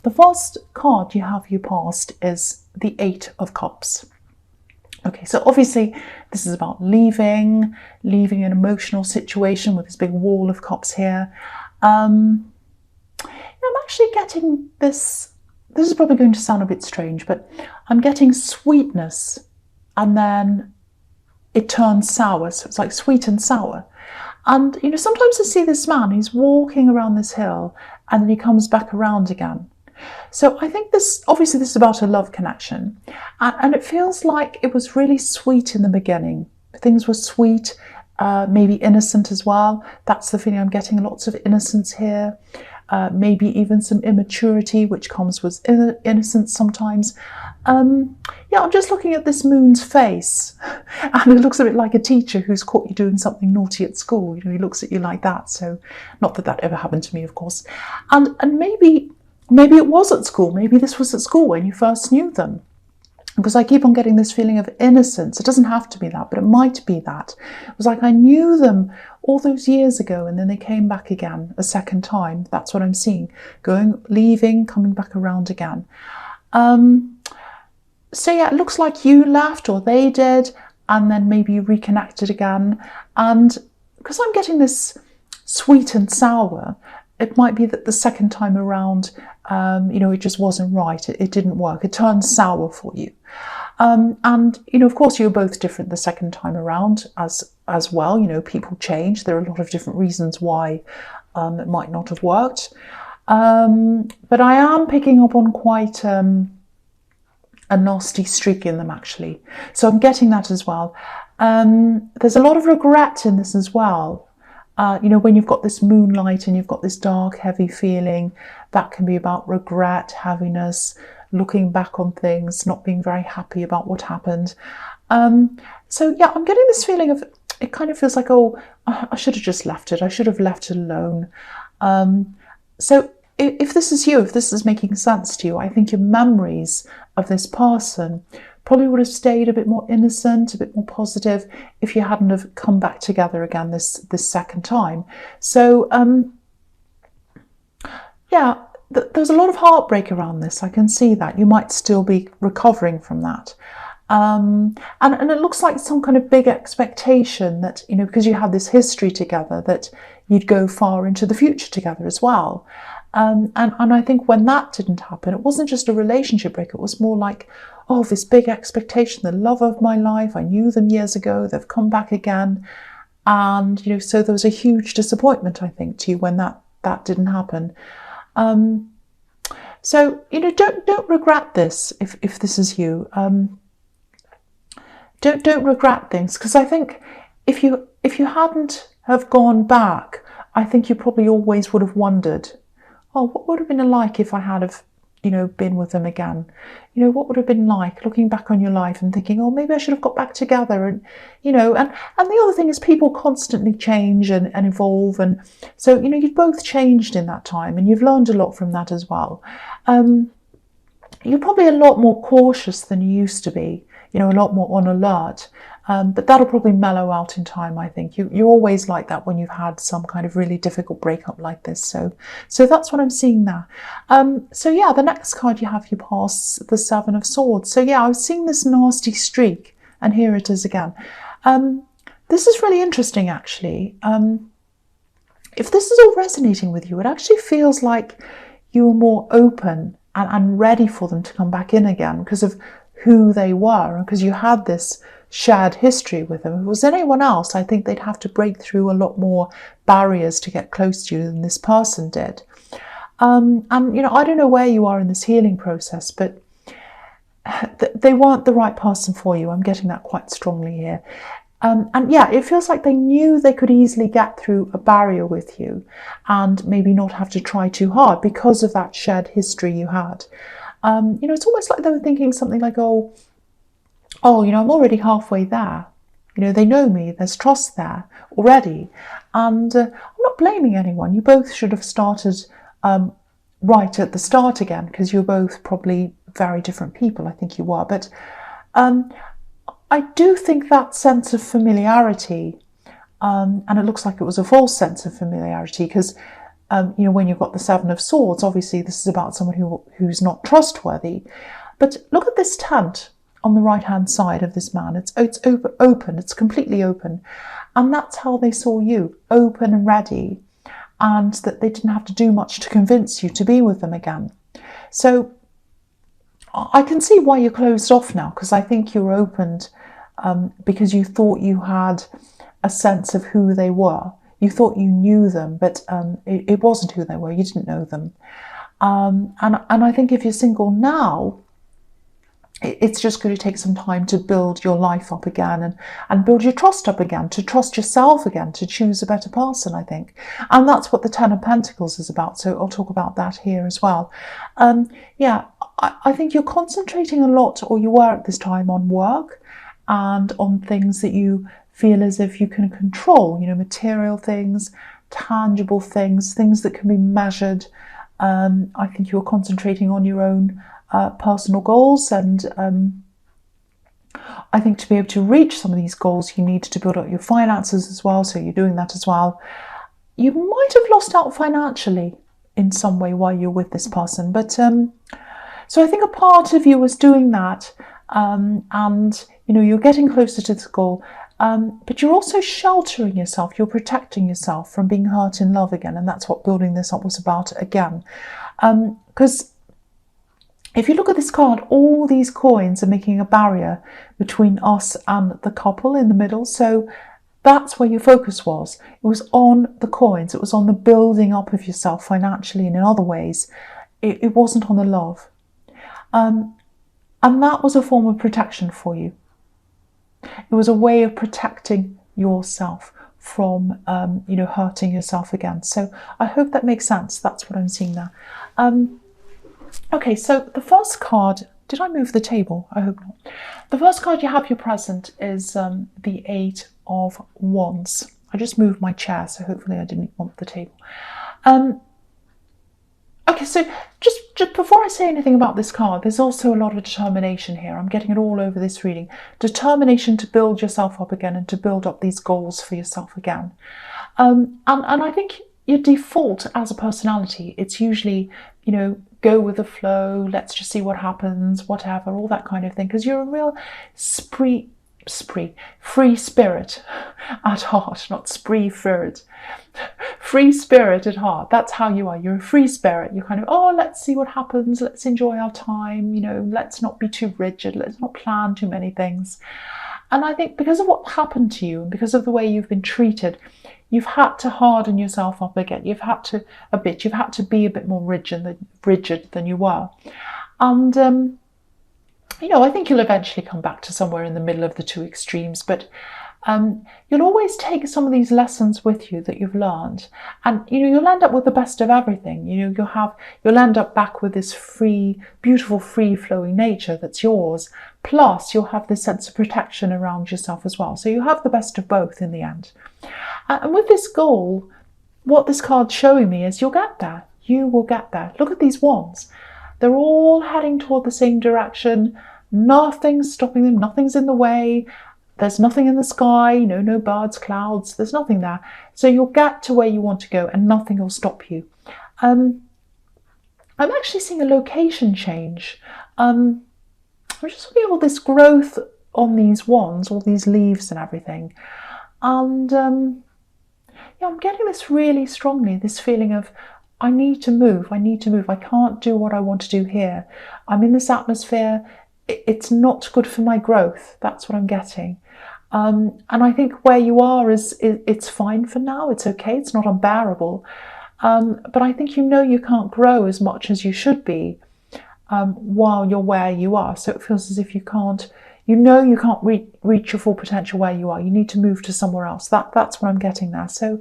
The first card you have your past is the Eight of Cups. Okay, so obviously this is about leaving an emotional situation with this big wall of cups here. I'm actually getting this is probably going to sound a bit strange, but I'm getting sweetness and then it turns sour. So it's like sweet and sour. And, sometimes I see this man, he's walking around this hill and then he comes back around again. So I think this is about a love connection. And it feels like it was really sweet in the beginning. Things were sweet, maybe innocent as well. That's the feeling I'm getting, lots of innocence here. Maybe even some immaturity, which comes with innocence sometimes. I'm just looking at this moon's face, and it looks a bit like a teacher who's caught you doing something naughty at school. He looks at you like that. So, not that ever happened to me, of course. And maybe it was at school. Maybe this was at school when you first knew them. Because I keep on getting this feeling of innocence. It doesn't have to be that, but it might be that. It was like I knew them all those years ago and then they came back again a second time. That's what I'm seeing. Leaving, coming back around again. It looks like you left or they did, and then maybe you reconnected again. And because I'm getting this sweet and sour, it might be that the second time around, it just wasn't right. It didn't work. It turned sour for you. Of course, you were both different the second time around as well. People change. There are a lot of different reasons why it might not have worked. But I am picking up on quite a nasty streak in them, actually. So I'm getting that as well. There's a lot of regret in this as well. When you've got this moonlight and you've got this dark, heavy feeling, that can be about regret, heaviness, looking back on things, not being very happy about what happened. I'm getting this feeling of, it kind of feels like, I should have just left it. I should have left it alone. So if this is you, if this is making sense to you, I think your memories of this person probably would have stayed a bit more innocent, a bit more positive if you hadn't have come back together again this second time. So, there's a lot of heartbreak around this. I can see that. You might still be recovering from that. And it looks like some kind of big expectation that, because you had this history together, that you'd go far into the future together as well. And I think when that didn't happen, it wasn't just a relationship break. It was more like, this big expectation, the love of my life. I knew them years ago. They've come back again. And, so there was a huge disappointment, I think, to you when that didn't happen. Don't regret this if this is you. Don't regret things, because I think if you hadn't have gone back, I think you probably always would have wondered, what would have been like if I had have, been with them again? What would have been like looking back on your life and thinking, maybe I should have got back together. And, and the other thing is people constantly change and evolve. And so, you've both changed in that time and you've learned a lot from that as well. You're probably a lot more cautious than you used to be, a lot more on alert. But that'll probably mellow out in time, I think. You're always like that when you've had some kind of really difficult breakup like this. So that's what I'm seeing there. The next card you have your past, the Seven of Swords. So I was seeing this nasty streak, and here it is again. This is really interesting, actually. If this is all resonating with you, it actually feels like you're more open and ready for them to come back in again because of who they were, and because you had this shared history with them. If it was anyone else, I think they'd have to break through a lot more barriers to get close to you than this person did. I don't know where you are in this healing process, but they weren't the right person for you. I'm getting that quite strongly here. It feels like they knew they could easily get through a barrier with you and maybe not have to try too hard because of that shared history you had. It's almost like they were thinking something like, I'm already halfway there. They know me, there's trust there already. And I'm not blaming anyone. You both should have started right at the start again, because you're both probably very different people. I think you were. But I do think that sense of familiarity, and it looks like it was a false sense of familiarity, because When you've got the Seven of Swords, obviously this is about someone who's not trustworthy. But look at this tent on the right-hand side of this man. It's open, it's completely open. And that's how they saw you, open and ready, and that they didn't have to do much to convince you to be with them again. So I can see why you're closed off now, because I think you were opened because you thought you had a sense of who they were. You thought you knew them, but it wasn't who they were. You didn't know them. And I think if you're single now, it's just going to take some time to build your life up again and build your trust up again, to trust yourself again, to choose a better person, I think. And that's what the Ten of Pentacles is about. So I'll talk about that here as well. I think you're concentrating a lot, or you were at this time, on work and on things that you feel as if you can control, material things, tangible things, things that can be measured. I think you're concentrating on your own personal goals, and I think to be able to reach some of these goals, you need to build up your finances as well, so you're doing that as well. You might have lost out financially in some way while you're with this person, but so I think a part of you was doing that, and you're getting closer to the goal, but you're also sheltering yourself, you're protecting yourself from being hurt in love again, and that's what building this up was about again. Because if you look at this card, all these coins are making a barrier between us and the couple in the middle. So that's where your focus was. It was on the coins. It was on the building up of yourself financially and in other ways. It wasn't on the love. And that was a form of protection for you. It was a way of protecting yourself from, hurting yourself again. So I hope that makes sense. That's what I'm seeing there. Okay, so the first card, did I move the table? I hope not. The first card you have here present is the Eight of Wands. I just moved my chair, so hopefully I didn't want the table. Okay, so just before I say anything about this card, there's also a lot of determination here. I'm getting it all over this reading. Determination to build yourself up again and to build up these goals for yourself again. And I think your default as a personality, it's usually, go with the flow, let's just see what happens, whatever, all that kind of thing. Because you're a real free spirit at heart, not spree spirit. Free spirit at heart. That's how you are. You're a free spirit. You're kind of, let's see what happens. Let's enjoy our time. Let's not be too rigid. Let's not plan too many things. And I think because of what happened to you and because of the way you've been treated, you've had to harden yourself up again. You've had to be a bit more rigid than you were. And, I think you'll eventually come back to somewhere in the middle of the two extremes, but you'll always take some of these lessons with you that you've learned, and you'll end up with the best of everything. You'll end up back with this free, beautiful, free-flowing nature that's yours. Plus, you'll have this sense of protection around yourself as well. So you have the best of both in the end. And with this goal, what this card's showing me is you'll get there. You will get there. Look at these wands. They're all heading toward the same direction. Nothing's stopping them. Nothing's in the way. There's nothing in the sky, no birds, clouds. There's nothing there. So you'll get to where you want to go and nothing will stop you. I'm actually seeing a location change. I'm just looking at all this growth on these wands, all these leaves and everything. And I'm getting this really strongly, this feeling of, I need to move. I can't do what I want to do here. I'm in this atmosphere. It's not good for my growth. That's what I'm getting. And I think where you are it's fine for now. It's okay. It's not unbearable. But I think you can't grow as much as you should be while you're where you are. So it feels as if you can't reach your full potential where you are. You need to move to somewhere else. That's what I'm getting there. So,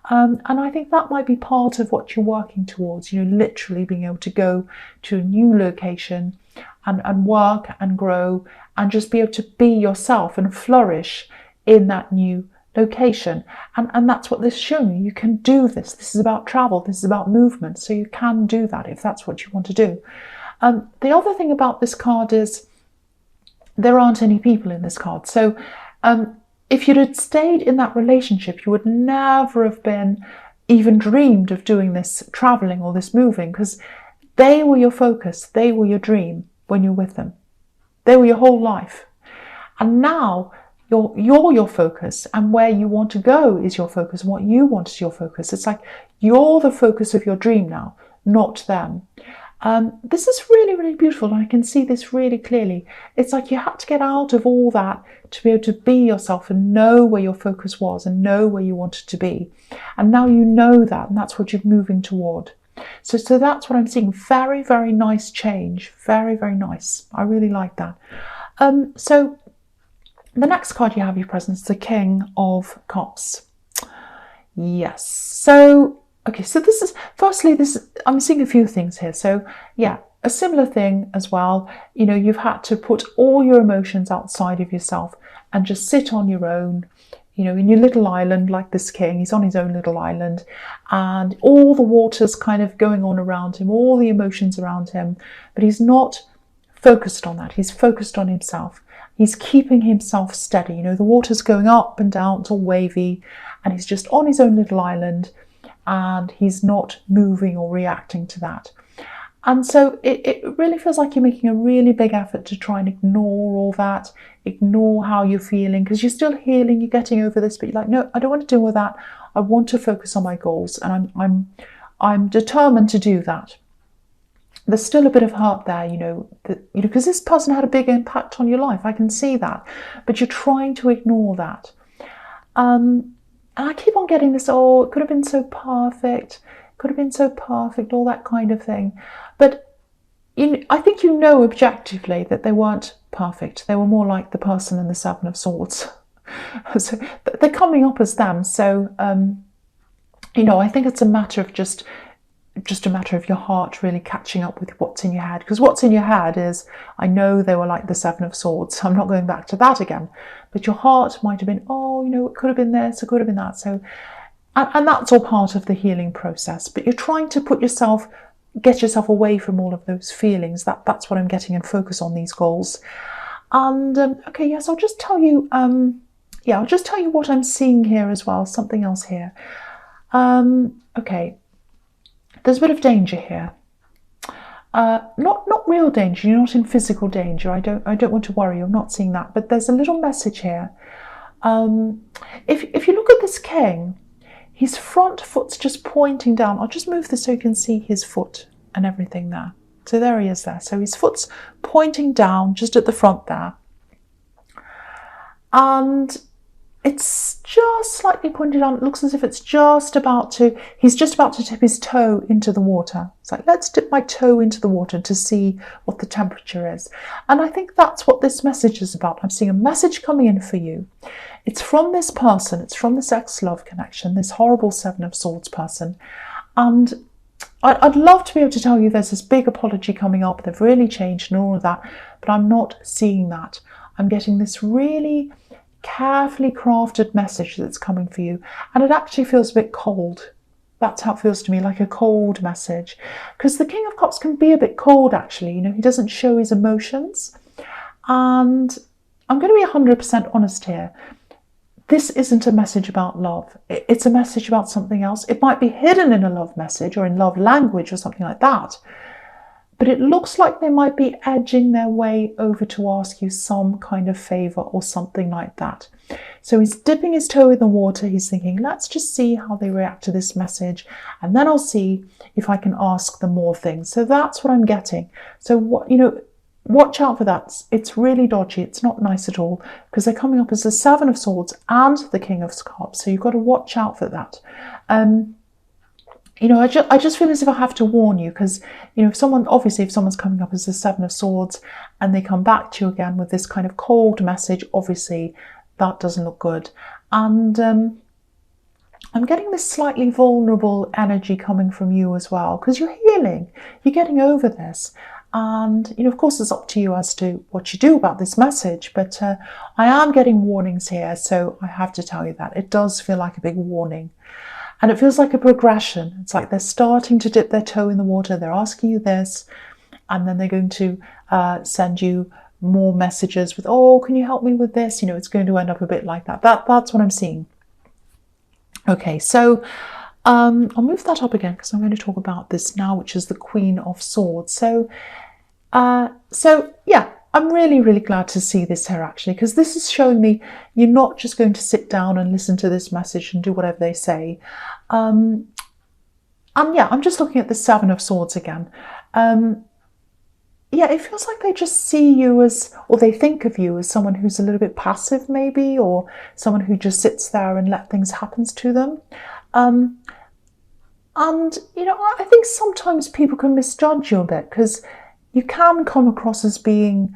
and I think that might be part of what you're working towards, literally being able to go to a new location and work and grow and just be able to be yourself and flourish in that new location. And that's what this is showing you. You can do this. This is about travel. This is about movement. So you can do that if that's what you want to do. The other thing about this card is there aren't any people in this card. So if you'd had stayed in that relationship, you would never have been even dreamed of doing this traveling or this moving, because they were your focus, they were your dream when you're with them. They were your whole life. And now you're your focus, and where you want to go is your focus, and what you want is your focus. It's like you're the focus of your dream now, not them. This is really, really beautiful, and I can see this really clearly. It's like you had to get out of all that to be able to be yourself and know where your focus was and know where you wanted to be. And now you know that, and that's what you're moving toward. So that's what I'm seeing. Very, very nice change. Very, very nice. I really like that. So the next card you have your presence, the King of Cups. Yes. So, okay, so this is, firstly, I'm seeing a few things here. So yeah, a similar thing as well. You know, you've had to put all your emotions outside of yourself and just sit on your own, you know, in your little island, like this king. He's on his own little island, and all the water's kind of going on around him, all the emotions around him, but he's not focused on that. He's focused on himself. He's keeping himself steady. You know, the water's going up and down, it's all wavy, and he's just on his own little island, and he's not moving or reacting to that. And so it really feels like you're making a really big effort to try and ignore all that, ignore how you're feeling, because you're still healing, you're getting over this, but you're like, no, I don't want to deal with that. I want to focus on my goals, and I'm determined to do that. There's still a bit of hurt there, you know, because this person had a big impact on your life. I can see that, but you're trying to ignore that. And I keep on getting this, oh, it could have been so perfect, could have been so perfect, all that kind of thing. But I think you know objectively that they weren't perfect. They were more like the person in the Seven of Swords. So they're coming up as them. So, you know, I think it's a matter of just a matter of your heart really catching up with what's in your head. Because what's in your head is, I know they were like the Seven of Swords. I'm not going back to that again. But your heart might have been, oh, you know, it could have been this, it could have been that. So, and that's all part of the healing process. But you're trying to get yourself away from all of those feelings. That's what I'm getting, and focus on these goals. And okay, yes, I'll just tell you. I'll just tell you what I'm seeing here as well. Something else here. Okay, there's a bit of danger here. Not real danger. You're not in physical danger. I don't want to worry. I'm not seeing that. But there's a little message here. If you look at this king, his front foot's just pointing down. I'll just move this so you can see his foot and everything there. So there he is there. So his foot's pointing down just at the front there. And it's just slightly pointed down. It looks as if he's just about to dip his toe into the water. It's like, let's dip my toe into the water to see what the temperature is. And I think that's what this message is about. I'm seeing a message coming in for you. It's from this person. It's from this ex-love connection, this horrible Seven of Swords person. And I'd love to be able to tell you there's this big apology coming up. They've really changed and all of that. But I'm not seeing that. I'm getting this really carefully crafted message that's coming for you, and it actually feels a bit cold. That's how it feels to me, like a cold message, because the King of Cups can be a bit cold actually. You know, he doesn't show his emotions, and I'm going to be 100% honest here. This isn't a message about love. It's a message about something else. It might be hidden in a love message or in love language or something like that. But it looks like they might be edging their way over to ask you some kind of favour or something like that. So he's dipping his toe in the water. He's thinking, let's just see how they react to this message, and then I'll see if I can ask them more things. So that's what I'm getting. So watch out for that. It's really dodgy. It's not nice at all, because they're coming up as the Seven of Swords and the King of Cups. So you've got to watch out for that. I just feel as if I have to warn you, because, if someone's coming up as the Seven of Swords and they come back to you again with this kind of cold message, obviously that doesn't look good. And I'm getting this slightly vulnerable energy coming from you as well, because you're healing, you're getting over this. And, of course, it's up to you as to what you do about this message. But I am getting warnings here, so I have to tell you that. It does feel like a big warning. And it feels like a progression. It's like they're starting to dip their toe in the water. They're asking you this, and then they're going to send you more messages with, oh, can you help me with this? It's going to end up a bit like that. That's what I'm seeing. Okay, so I'll move that up again because I'm going to talk about this now, which is the Queen of Swords. So yeah, I'm really, really glad to see this here actually, because this is showing me you're not just going to sit down and listen to this message and do whatever they say. And yeah, I'm just looking at the Seven of Swords again. Yeah, it feels like they just see you as, or they think of you as someone who's a little bit passive maybe, or someone who just sits there and let things happen to them. And, you know, I think sometimes people can misjudge you a bit because you can come across as being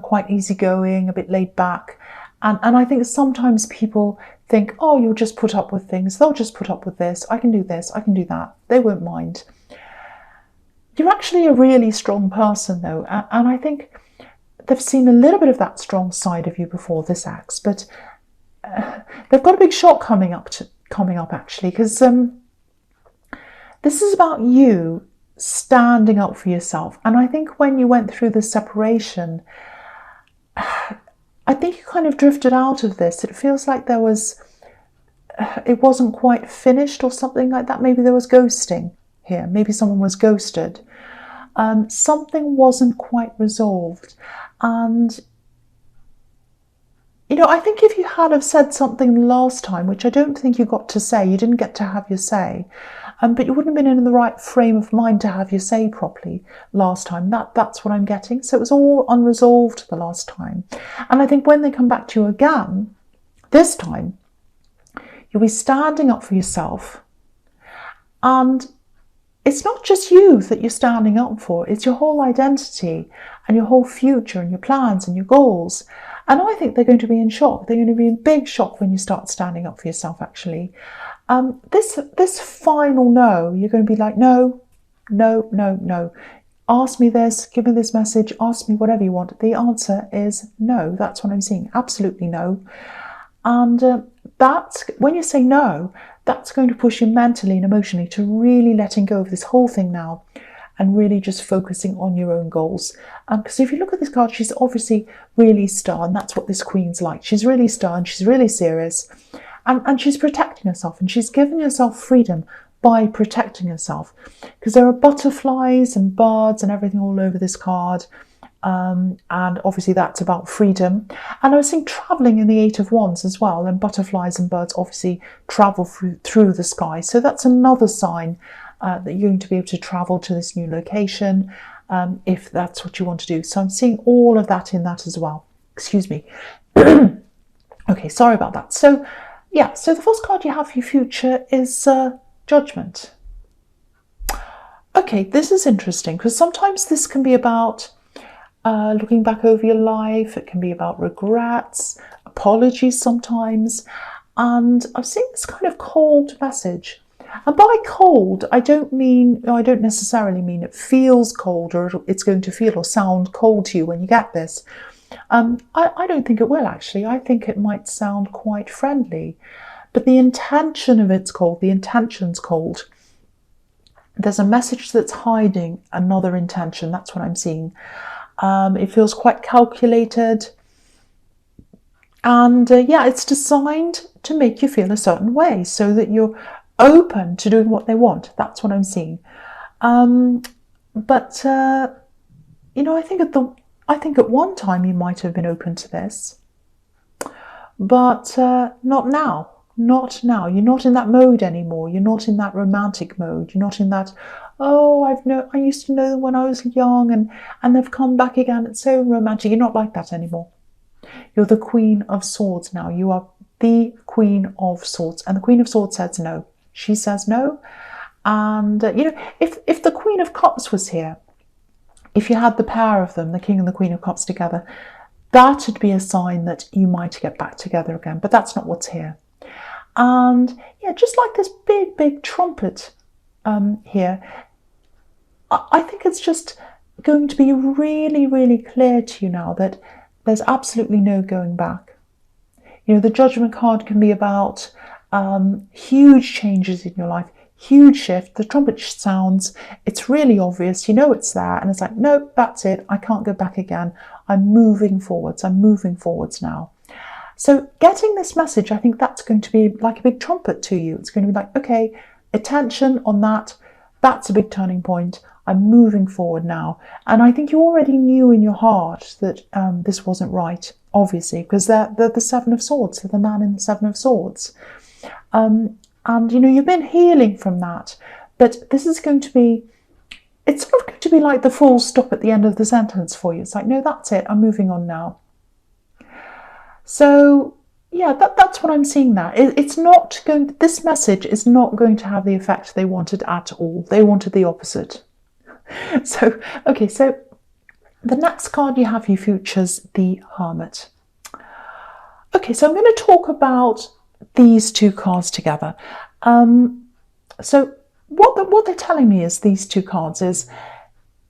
quite easygoing, a bit laid back. And I think sometimes people think, oh, you'll just put up with things. They'll just put up with this. I can do this. I can do that. They won't mind. You're actually a really strong person, though. And I think they've seen a little bit of that strong side of you before, this ex. But they've got a big shock coming up, actually, because this is about you standing up for yourself. And I think when you went through the separation, I think you kind of drifted out of this. It feels like it wasn't quite finished or something like that. Maybe there was ghosting here. Maybe someone was ghosted. Something wasn't quite resolved. And, you know, I think if you had have said something last time, which I don't think you got to say, you didn't get to have your say, but you wouldn't have been in the right frame of mind to have your say properly last time. That's what I'm getting. So it was all unresolved the last time. And I think when they come back to you again, this time, you'll be standing up for yourself. And it's not just you that you're standing up for, it's your whole identity and your whole future and your plans and your goals. And I think they're going to be in shock. They're going to be in big shock when you start standing up for yourself, actually. This final no, you're going to be like, no, no, no, no. Ask me this, give me this message, ask me whatever you want. The answer is no. That's what I'm seeing. Absolutely no. And that's, when you say no, that's going to push you mentally and emotionally to really letting go of this whole thing now and really just focusing on your own goals. Because if you look at this card, she's obviously really stern. That's what this Queen's like. She's really stern. She's really serious. And she's protecting herself, and she's giving herself freedom by protecting herself. Because there are butterflies and birds and everything all over this card. And obviously that's about freedom. And I was seeing travelling in the Eight of Wands as well. And butterflies and birds obviously travel through the sky. So that's another sign that you're going to be able to travel to this new location if that's what you want to do. So I'm seeing all of that in that as well. Excuse me. Okay, sorry about that. So yeah, so the first card you have for your future is Judgment. Okay, this is interesting because sometimes this can be about looking back over your life. It can be about regrets, apologies sometimes. And I've seen this kind of cold message. And by cold, I don't necessarily mean it feels cold or it's going to feel or sound cold to you when you get this. I don't think it will, actually. I think it might sound quite friendly. But the intention of it's cold, the intention's cold. There's a message that's hiding another intention. That's what I'm seeing. It feels quite calculated. And yeah, it's designed to make you feel a certain way so that you're open to doing what they want. That's what I'm seeing. But you know, I think at one time you might have been open to this, but not now. Not now. You're not in that mode anymore. You're not in that romantic mode. You're not in that, oh, I used to know them when I was young and they've come back again. It's so romantic. You're not like that anymore. You're the Queen of Swords now. You are the Queen of Swords. And the Queen of Swords says no. She says no. And, you know, if the Queen of Cups was here, if you had the pair of them, the King and the Queen of Cups together, that would be a sign that you might get back together again. But that's not what's here. And yeah, just like this big, big trumpet here, I think it's just going to be really, really clear to you now that there's absolutely no going back. You know, the Judgment card can be about huge changes in your life, huge shift. The trumpet sounds, it's really obvious, you know it's there, and it's like, no, that's it, I can't go back again. I'm moving forwards now. So getting this message, I think that's going to be like a big trumpet to you. It's going to be like, okay, attention on that. That's a big turning point. I'm moving forward now. And I think you already knew in your heart that this wasn't right, obviously, because they're the Seven of Swords. They're the man in the Seven of Swords. And, you know, you've been healing from that. But this is going to be, it's sort of going to be like the full stop at the end of the sentence for you. It's like, no, that's it. I'm moving on now. So, yeah, that's what I'm seeing there. It's not going, this message is not going to have the effect they wanted at all. They wanted the opposite. So, okay, so the next card you have, you features the Hermit. Okay, so I'm going to talk about these two cards together. So what they're telling me is these two cards is,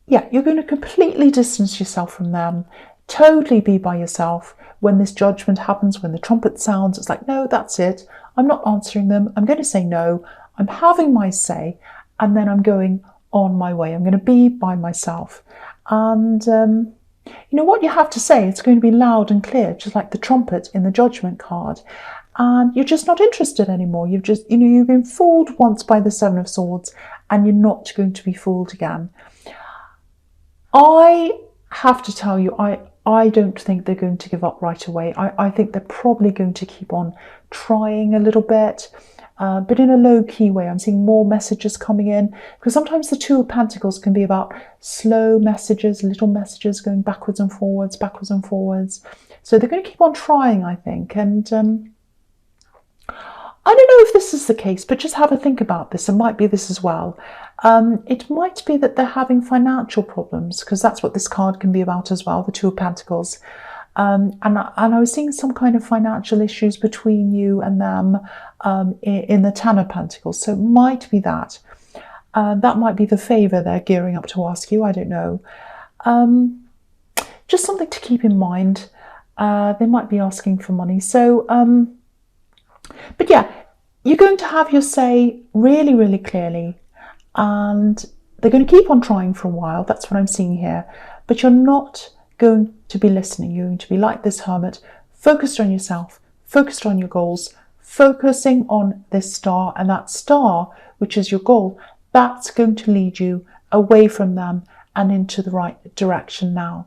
yeah, you're going to completely distance yourself from them, totally be by yourself. When this judgment happens, when the trumpet sounds, it's like, no, that's it. I'm not answering them. I'm going to say no. I'm having my say, and then I'm going on my way. I'm going to be by myself. And you know what you have to say, it's going to be loud and clear, just like the trumpet in the judgment card. And you're just not interested anymore. You've just, you know, you've been fooled once by the Seven of Swords, and you're not going to be fooled again. I have to tell you, I don't think they're going to give up right away. I think they're probably going to keep on trying a little bit, but in a low-key way. I'm seeing more messages coming in, because sometimes the Two of Pentacles can be about slow messages, little messages going backwards and forwards, backwards and forwards. So they're going to keep on trying, I think. And I don't know if this is the case, but just have a think about this. It might be this as well. It might be that they're having financial problems, because that's what this card can be about as well, the Two of Pentacles. And I was seeing some kind of financial issues between you and them in the Ten of Pentacles. So it might be that. That might be the favour they're gearing up to ask you. I don't know. Just something to keep in mind. They might be asking for money. So, but yeah, you're going to have your say really, really clearly. And they're going to keep on trying for a while. That's what I'm seeing here. But you're not going to be listening. You're going to be like this Hermit, focused on yourself, focused on your goals, focusing on this star. And that star, which is your goal, that's going to lead you away from them and into the right direction now.